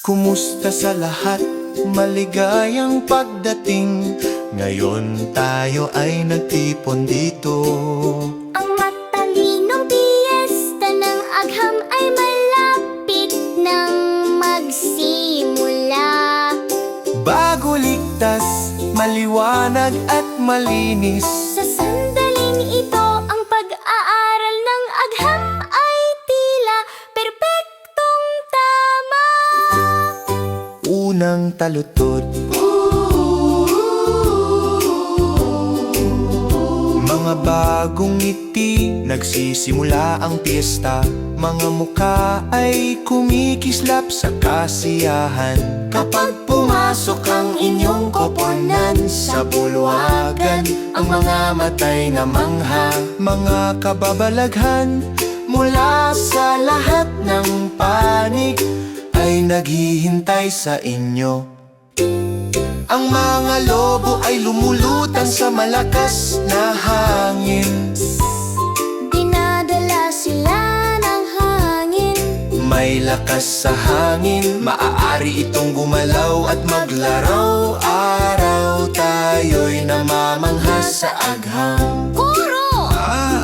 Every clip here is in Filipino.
Kumusta sa lahat? Maligayang pagdating. Ngayon tayo ay nagtipon dito. Ang matalinong piyesta ng agham ay malapit nang magsimula. Bago ligtas, maliwanag at malinis. Sa sandaling ito, ang pag-aaral ng agham ay tila perpektong tama. Unang talutod. Mga bagong ngiti, nagsisimula ang piyesta. Mga mukha ay kumikislap sa kasiyahan. Kapag pumasok ang inyong koponan sa bulwagan, ang mga matay na mangha, mga kababalaghan mula sa lahat ng panig ay naghihintay sa inyo. Ang mga lobo ay lumulutan sa malakas na hangin. Dinadala sila ng hangin. May lakas sa hangin, maaari itong gumalaw at maglaraw. Araw tayo'y namamangha sa agham. Kuro!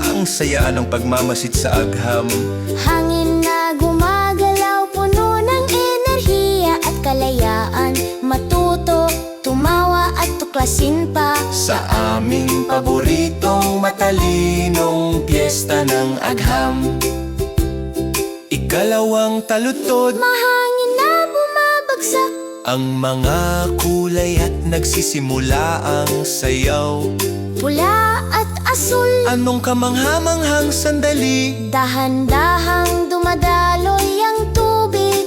Ang saya ng pagmamasid sa agham. Hangin na gumagalaw, puno ng enerhiya at kalayaan. Matuto, tumawa at tuklasin pa Sa aming paboritong matalinong piyesta ng agham. Ikalawang talutod. mahangin na bumabagsak. Ang mga kulay at nagsisimula ang sayaw. Pula at asul, Anong kamanghamanghang sandali? dahan-dahang dumadaloy ang tubig.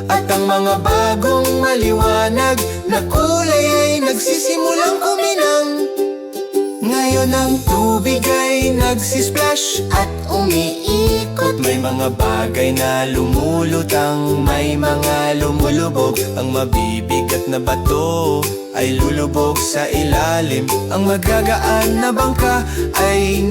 At ang mga bagong maliwanag na kulay ay nagsisimulang kuminang. Ngayon ang tubig ay nagsisplash at umiikot. May mga bagay na lumulutang, may mga lumulubog. Ang mabibigat na bato ay lulubog sa ilalim. Ang magagaan na bangka ay